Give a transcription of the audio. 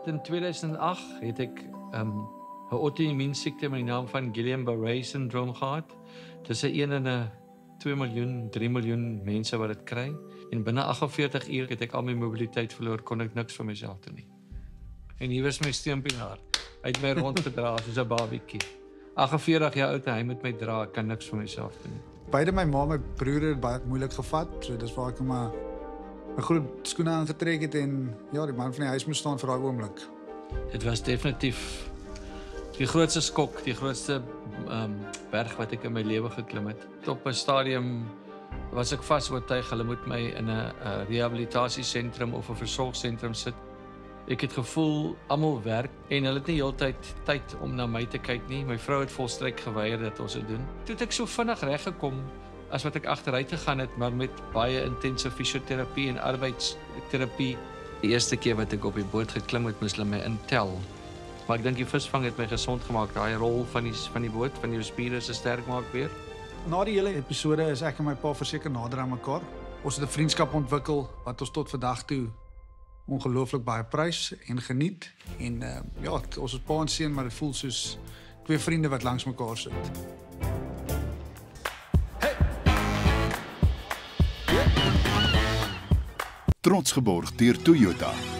in 2008 het ek 'n auto-immuunsiekte met die naam van Guillain-Barré syndroom gehad. Dis 'n 1 in 'n 2 miljoen, 3 miljoen mense wat dit kry. En binne 48 uur het ek al my mobiliteit verloor, kon ek niks vir myself doen nie. En hier was my steunpilaar. Hy het my rondgedra soos 'n babietjie. 48 jaar oud en hy moet my dra, ek kan niks vir myself doen nie. Beide my ma en my broer het baie moeilik gevat, so dis waar ek maar 'n groot skoene aangetrek het en ja, die man van die huis moes staan vir daai oomblik. Dit was definitief die grootste skok, die grootste berg wat ek in my lewe geklim het. Op 'n stadium was ek vas oortuig hulle moet my in 'n rehabilitasiesentrum of 'n versorgsentrum sit. Ek het gevoel almal werk en hulle het nie heeltyd tyd om na my te kyk nie. My vrou het volstrek geweier dat ons dit doen. Toe het ek so vinnig reggekom as wat ek agteruit gegaan het, maar met baie intense fisioterapie en arbeidsterapie. Die eerste keer wat ek op die boot geklim het, moes hulle my intel. Maar ek dink die visvang het my gesond gemaak. Daai rol van die boot, van jou spiere se sterk maak weer. Na die hele episode is ek en my pa verseker nader aan mekaar. Ons het 'n vriendskap ontwikkel wat ons tot vandag toe ongelooflik baie prys en geniet. En ja, ons is pa en seun, maar dit voel soos twee vriende wat langs mekaar sit. Trots geborg deur Toyota.